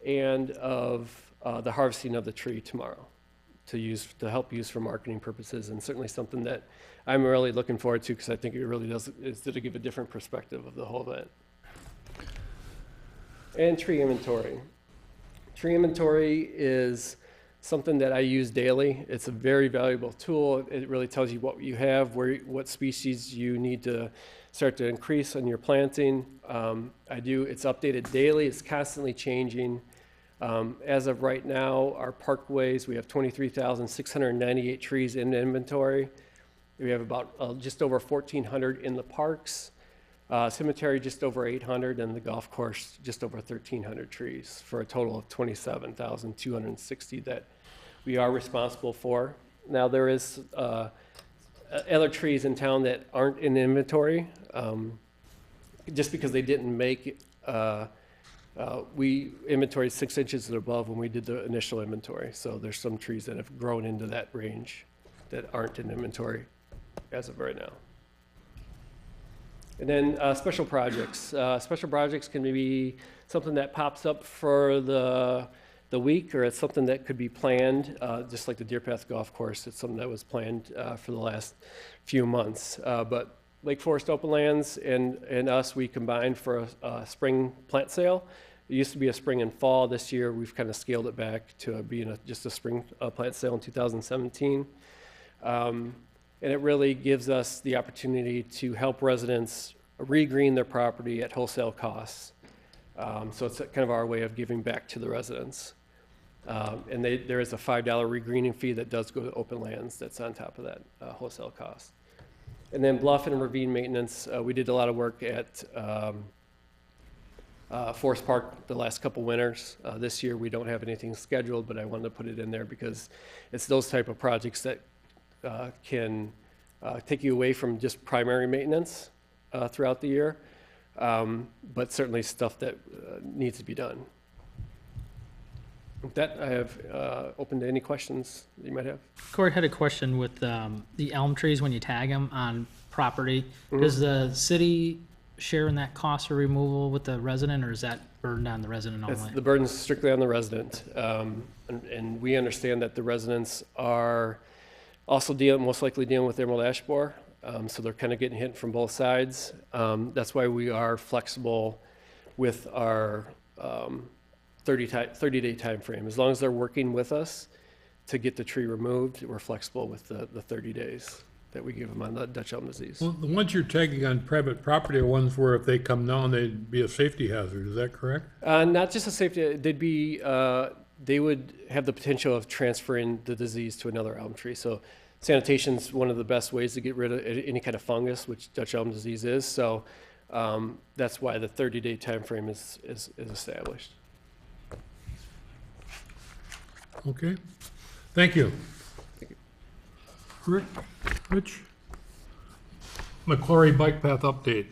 and of the harvesting of the tree tomorrow to help use for marketing purposes, and certainly something that I'm really looking forward to because I think it really does to give a different perspective of the whole event. And tree inventory. Tree inventory is something that I use daily. It's a very valuable tool. It really tells you what you have, what species you need to start to increase on your planting. It's updated daily. It's constantly changing. As of right now, our parkways, we have 23,698 trees in inventory. We have about just over 1,400 in the parks. Cemetery just over 800, and the golf course just over 1,300 trees, for a total of 27,260 that we are responsible for. Now there is other trees in town that aren't in inventory, just because they didn't make we inventoried 6 inches and above when we did the initial inventory. So there's some trees that have grown into that range that aren't in inventory as of right now. And then special projects. Special projects can be something that pops up for the week, or it's something that could be planned, just like the Deer Path Golf Course. It's something that was planned for the last few months. But Lake Forest Open Lands and us, we combined for a spring plant sale. It used to be a spring and fall. This year, we've kind of scaled it back to being just a spring plant sale in 2017. And it really gives us the opportunity to help residents regreen their property at wholesale costs. So it's kind of our way of giving back to the residents. And there is a $5 regreening fee that does go to Open Lands that's on top of that wholesale cost. And then bluff and ravine maintenance, we did a lot of work at Forest Park the last couple winters. This year we don't have anything scheduled, but I wanted to put it in there because it's those type of projects that can take you away from just primary maintenance throughout the year, but certainly stuff that needs to be done. With that, I have open to any questions that you might have. Corey had a question with the elm trees when you tag them on property. Does the city share in that cost for removal with the resident, or is that burden on the resident only? The burden's strictly on the resident, and we understand that the residents are also most likely dealing with emerald ash borer, so they're kind of getting hit from both sides. That's why we are flexible with our 30-day time frame. As long as they're working with us to get the tree removed, we're flexible with the 30 days that we give them on the Dutch elm disease. Well, the ones you're tagging on private property are ones where if they come down, they'd be a safety hazard. Is that correct? Not just a safety, they would have the potential of transferring the disease to another elm tree. So sanitation's one of the best ways to get rid of any kind of fungus, which Dutch elm disease is. So that's why the 30-day time frame is established. Okay. Thank you. Rich? McClory Bike Path update.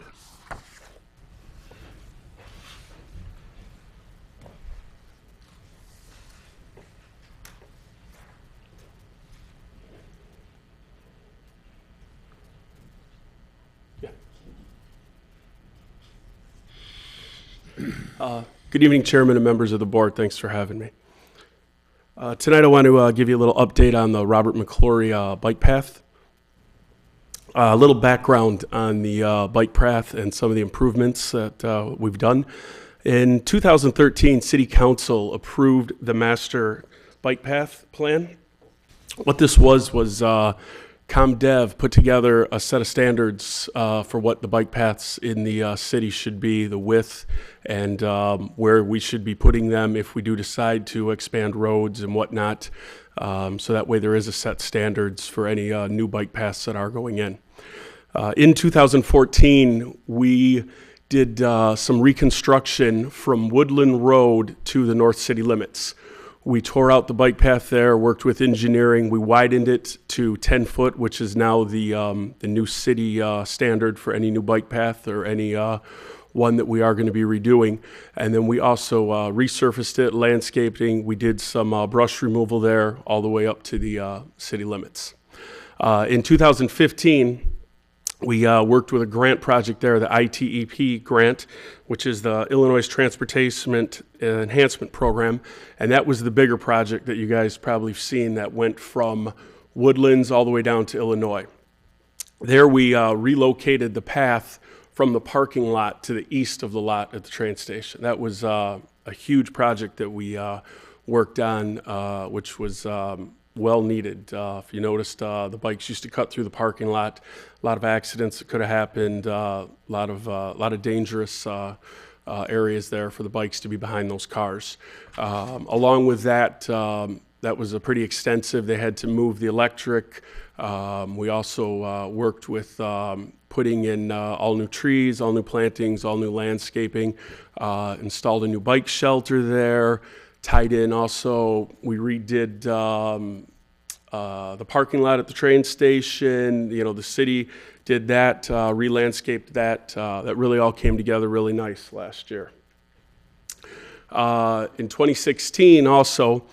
Good evening, Chairman and members of the board. Thanks for having me. Tonight I want to give you a little update on the Robert McClory bike path. A little background on the bike path and some of the improvements that we've done. In 2013, City Council approved the master bike path plan. What this was ComDev put together a set of standards for what the bike paths in the city should be, the width, and where we should be putting them if we do decide to expand roads and whatnot. So that way there is a set standards for any new bike paths that are going in. In 2014, we did some reconstruction from Woodland Road to the North City limits. We tore out the bike path there, worked with engineering. We widened it to 10 foot, which is now the new city standard for any new bike path or any one that we are going to be redoing. And then we also resurfaced it, landscaping. We did some brush removal there all the way up to the city limits. In 2015, we worked with a grant project there, the ITEP grant, which is the Illinois Transportation Enhancement Program. And that was the bigger project that you guys probably have seen that went from Woodlands all the way down to Illinois. There we relocated the path from the parking lot to the east of the lot at the train station. That was a huge project that we worked on, which was well needed. If you noticed, the bikes used to cut through the parking lot. A lot of accidents that could have happened. A lot of dangerous areas there for the bikes to be behind those cars. Along with that, that was a pretty extensive. They had to move the electric. We also worked with putting in all new trees, all new plantings, all new landscaping. Installed a new bike shelter there. Tied in also, we redid the parking lot at the train station. You know, the city did that, re-landscaped that. That really all came together really nice last year. In 2016 also,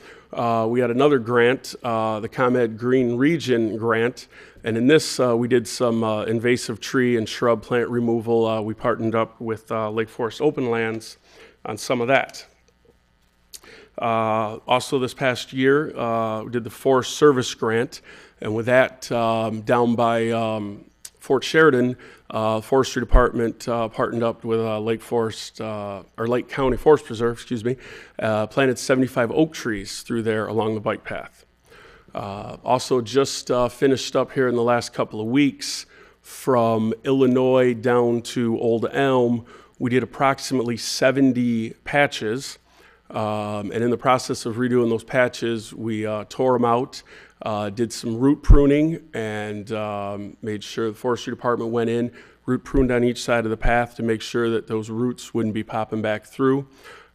we had another grant, the ComEd Green Region grant. And in this, we did some invasive tree and shrub plant removal. We partnered up with Lake Forest Open Lands on some of that. Also this past year, we did the Forest Service grant, and with that, down by Fort Sheridan, Forestry Department partnered up with Lake County Forest Preserve, planted 75 oak trees through there along the bike path. Also just finished up here in the last couple of weeks from Illinois down to Old Elm. We did approximately 70 patches. And in the process of redoing those patches, we tore them out, did some root pruning, and made sure the forestry department went in, root pruned on each side of the path to make sure that those roots wouldn't be popping back through.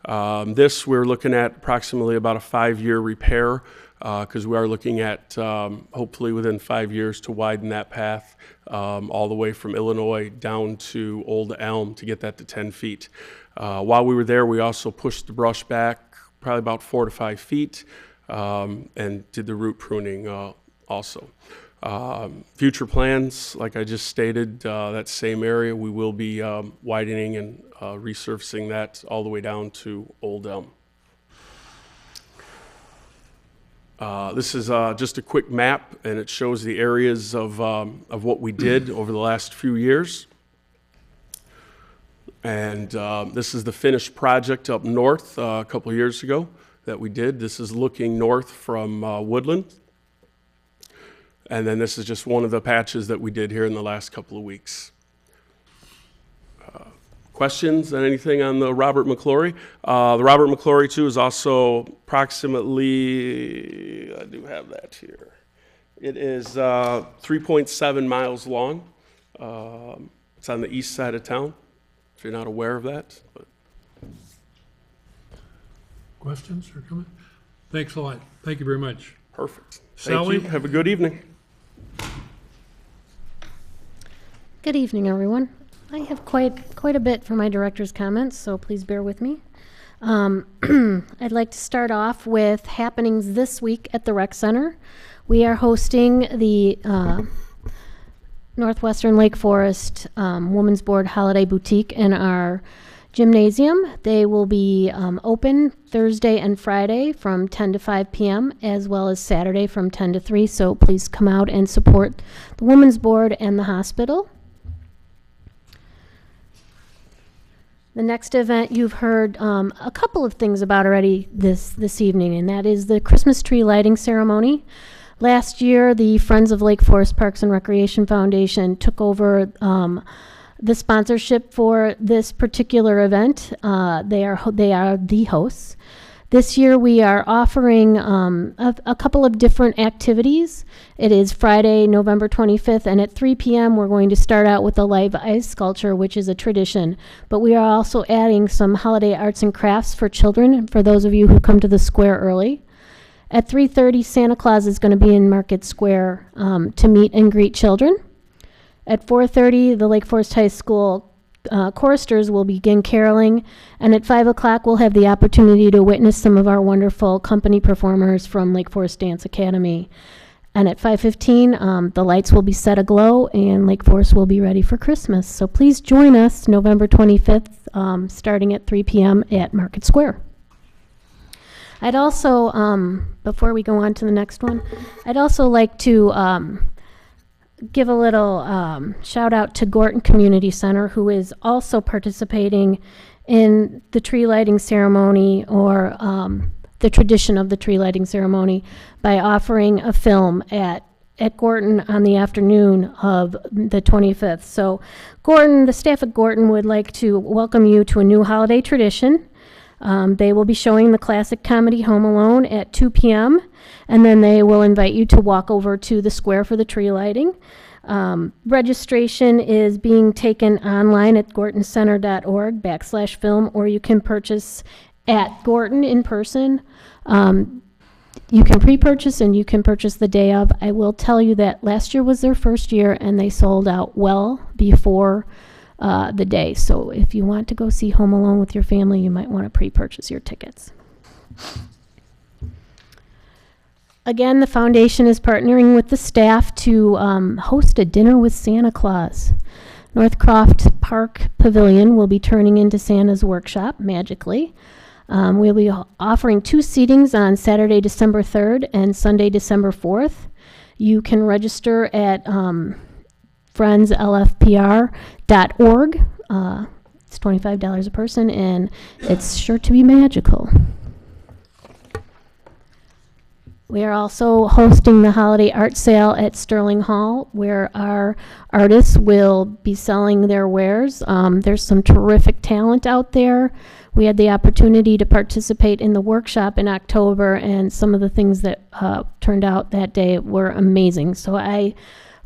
This, we're looking at approximately about a 5-year repair, because we are looking at hopefully within 5 years to widen that path all the way from Illinois down to Old Elm to get that to 10 feet. While we were there, we also pushed the brush back probably about 4 to 5 feet and did the root pruning also. Future plans, like I just stated, that same area, we will be widening and resurfacing that all the way down to Old Elm. This is just a quick map, and it shows the areas of what we did over the last few years. And this is the finished project up north a couple of years ago that we did. This is looking north from Woodland. And then this is just one of the patches that we did here in the last couple of weeks. Questions on anything on the Robert McClory? The Robert McClory, too, is also approximately, I do have that here. It is 3.7 miles long. It's on the east side of town, if you're not aware of that. But. Questions or comments? Thanks a lot. Thank you very much. Perfect. Sally? Thank you. Have a good evening. Good evening, everyone. I have quite a bit for my director's comments, so please bear with me. I'd like to start off with happenings this week at the Rec Center. We are hosting the Northwestern Lake Forest Women's Board Holiday Boutique in our gymnasium. They will be open Thursday and Friday from 10 to 5 p.m. as well as Saturday from 10 to 3, so please come out and support the Women's Board and the hospital. The next event you've heard a couple of things about already this evening, and that is the Christmas tree lighting ceremony. Last year, the Friends of Lake Forest Parks and Recreation Foundation took over the sponsorship for this particular event. They are the hosts. This year we are offering a couple of different activities. It is Friday, November 25th, and at 3 p.m. we're going to start out with a live ice sculpture, which is a tradition. But we are also adding some holiday arts and crafts for children, for those of you who come to the square early. At 3:30, Santa Claus is going to be in Market Square to meet and greet children. At 4:30, the Lake Forest High School choristers will begin caroling, and at 5 o'clock we'll have the opportunity to witness some of our wonderful company performers from Lake Forest Dance Academy. And at 5:15, the lights will be set aglow and Lake Forest will be ready for Christmas. So please join us November 25th, starting at 3 p.m. at Market Square. I'd also, before we go on to the next one, I'd also like to give a little shout out to Gorton Community Center, who is also participating in the tree lighting ceremony, or the tradition of the tree lighting ceremony, by offering a film at Gorton on the afternoon of the 25th. So Gorton, the staff at Gorton would like to welcome you to a new holiday tradition. They will be showing the classic comedy Home Alone at 2 p.m. and then they will invite you to walk over to the square for the tree lighting. Registration is being taken online at gortoncenter.org/film, or you can purchase at Gorton in person. You can pre-purchase and you can purchase the day of. I will tell you that last year was their first year and they sold out well before the day. So if you want to go see Home Alone with your family, you might want to pre-purchase your tickets. Again, the foundation is partnering with the staff to host a dinner with Santa Claus. Northcroft Park Pavilion will be turning into Santa's workshop magically. We'll be offering 2 seatings on Saturday, December 3rd and Sunday, December 4th. You can register at friendslfpr.org. It's $25 a person, and it's sure to be magical. We are also hosting the holiday art sale at Sterling Hall, where our artists will be selling their wares. There's some terrific talent out there. We had the opportunity to participate in the workshop in October, and some of the things that turned out that day were amazing. So I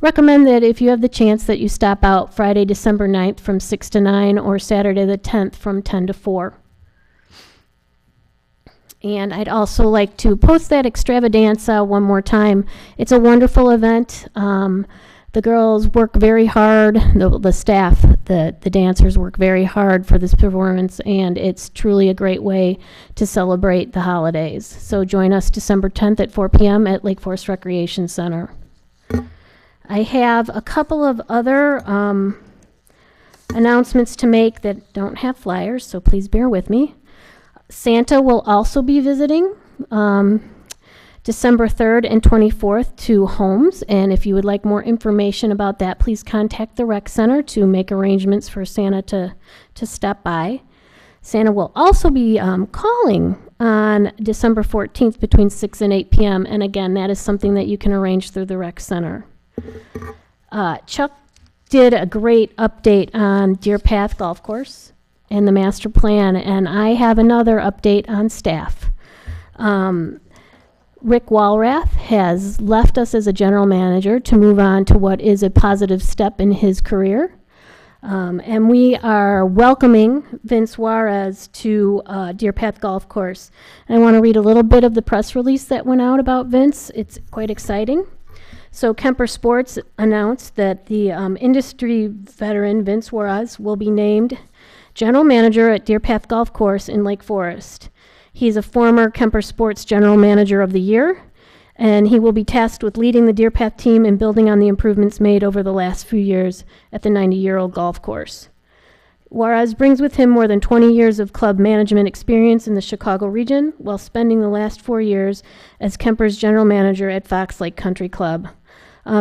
recommend that if you have the chance that you stop out Friday, December 9th from 6 to 9, or Saturday the 10th from 10 to 4. And I'd also like to post that extravaganza one more time. It's a wonderful event. The girls work very hard, the staff, the dancers work very hard for this performance, and it's truly a great way to celebrate the holidays. So join us December 10th at 4 p.m. at Lake Forest Recreation Center. I have a couple of other announcements to make that don't have flyers, so please bear with me. Santa will also be visiting December 3rd and 24th to homes, and if you would like more information about that, please contact the rec center to make arrangements for Santa to stop by. Santa will also be calling on December 14th between 6 and 8 p.m., and again, that is something that you can arrange through the rec center. Chuck did a great update on Deer Path Golf Course and the master plan, and I have another update on staff. Rick Walrath has left us as a general manager to move on to what is a positive step in his career. And we are welcoming Vince Juarez to Deer Path Golf Course. And I want to read a little bit of the press release that went out about Vince. It's quite exciting. So Kemper Sports announced that the industry veteran Vince Juarez will be named general manager at Deer Path Golf Course in Lake Forest. He's a former Kemper Sports General Manager of the Year, and he will be tasked with leading the Deer Path team and building on the improvements made over the last few years at the 90-year-old golf course. Juarez brings with him more than 20 years of club management experience in the Chicago region, while spending the last 4 years as Kemper's general manager at Fox Lake Country Club.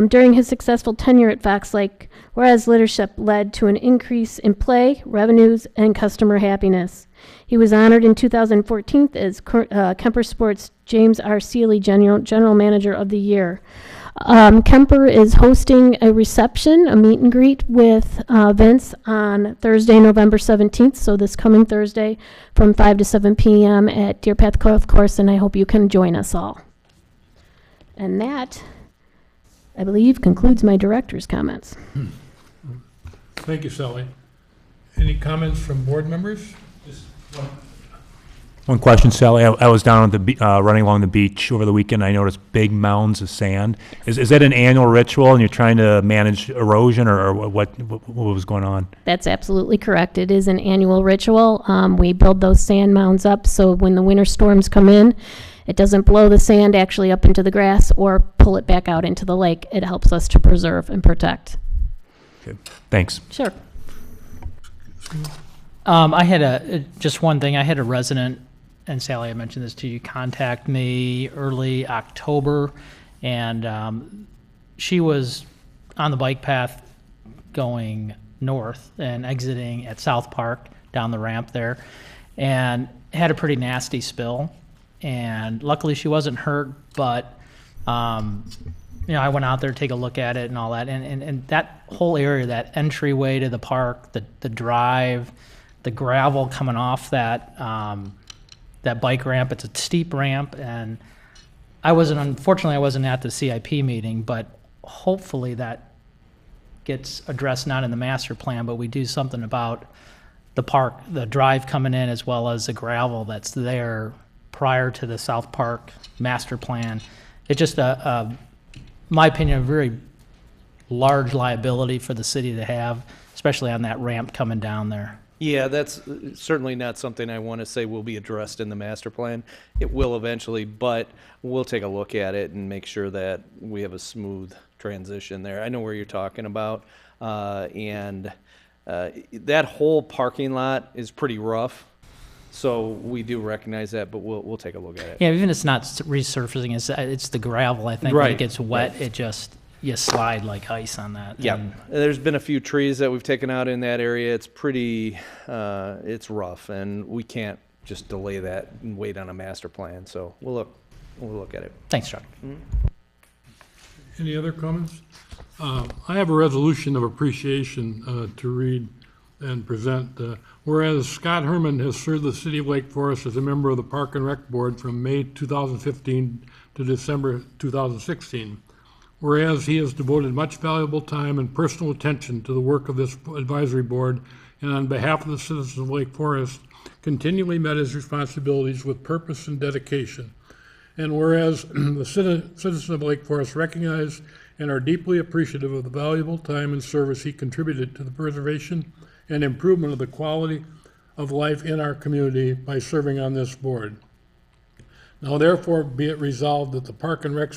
During his successful tenure at Fox Lake, Juarez's leadership led to an increase in play, revenues, and customer happiness. He was honored in 2014 as Kemper Sports James R. Seeley General Manager of the Year. Kemper is hosting a reception, a meet and greet with Vince on Thursday, November 17th, so this coming Thursday from 5 to 7 p.m. at Deer Path Golf Course, and I hope you can join us all. And that, I believe, concludes my director's comments. Thank you, Sally. Any comments from board members? One question, Sally. I was down at running along the beach over the weekend. I noticed big mounds of sand. Is that an annual ritual, and you're trying to manage erosion, or what was going on? That's absolutely correct. It is an annual ritual. We build those sand mounds up so when the winter storms come in, it doesn't blow the sand actually up into the grass or pull it back out into the lake. It helps us to preserve and protect. Okay. Thanks. Sure. I had just one thing. I had a resident, and Sally, I mentioned this to you, contact me early October, and she was on the bike path going north and exiting at South Park down the ramp there, and had a pretty nasty spill. And luckily she wasn't hurt, but I went out there to take a look at it and all that, and that whole area, that entryway to the park, the drive, the gravel coming off that bike ramp. It's a steep ramp, and unfortunately I wasn't at the CIP meeting, but hopefully that gets addressed, not in the master plan, but we do something about the park, the drive coming in, as well as the gravel that's there prior to the South Park master plan. It's just my opinion, a very large liability for the city to have, especially on that ramp coming down there. Yeah, that's certainly not something I want to say will be addressed in the master plan. It will eventually, but we'll take a look at it and make sure that we have a smooth transition there. I know where you're talking about, and that whole parking lot is pretty rough. So we do recognize that, but we'll take a look at it. Yeah, even if it's not resurfacing, it's the gravel. I think when it gets wet, it just, you slide like ice on that. Yeah, there's been a few trees that we've taken out in that area. It's pretty, it's rough, and we can't just delay that and wait on a master plan. So we'll look at it. Thanks, Chuck. Any other comments? I have a resolution of appreciation to read and present. Whereas Scott Herman has served the city of Lake Forest as a member of the Park and Rec Board from May 2015 to December 2016. Whereas he has devoted much valuable time and personal attention to the work of this advisory board, and on behalf of the citizens of Lake Forest, continually met his responsibilities with purpose and dedication. And whereas the citizens of Lake Forest recognize and are deeply appreciative of the valuable time and service he contributed to the preservation and improvement of the quality of life in our community by serving on this board. Now therefore be it resolved that the Park and Rec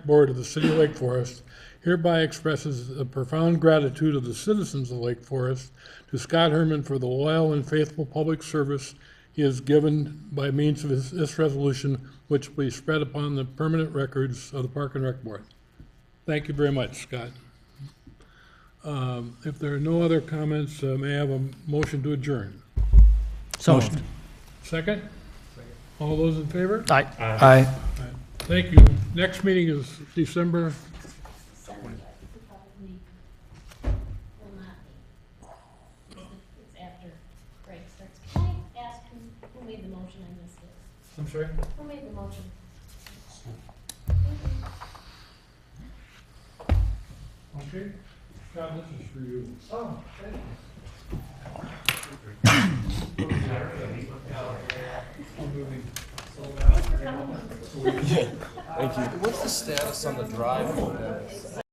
Board of the City of Lake Forest hereby expresses the profound gratitude of the citizens of Lake Forest to Scott Herman for the loyal and faithful public service he has given by means of this resolution, which will be spread upon the permanent records of the Park and Rec Board. Thank you very much, Scott. If there are no other comments, may I have a motion to adjourn? So Motion. Second? All those in favor? Aye. Aye. Thank you. Next meeting is December. Can I ask who made the motion? I missed it. I'm sorry? Who made the motion? Okay. Scott, this is for you. Oh, thank you. What's the status on the drive?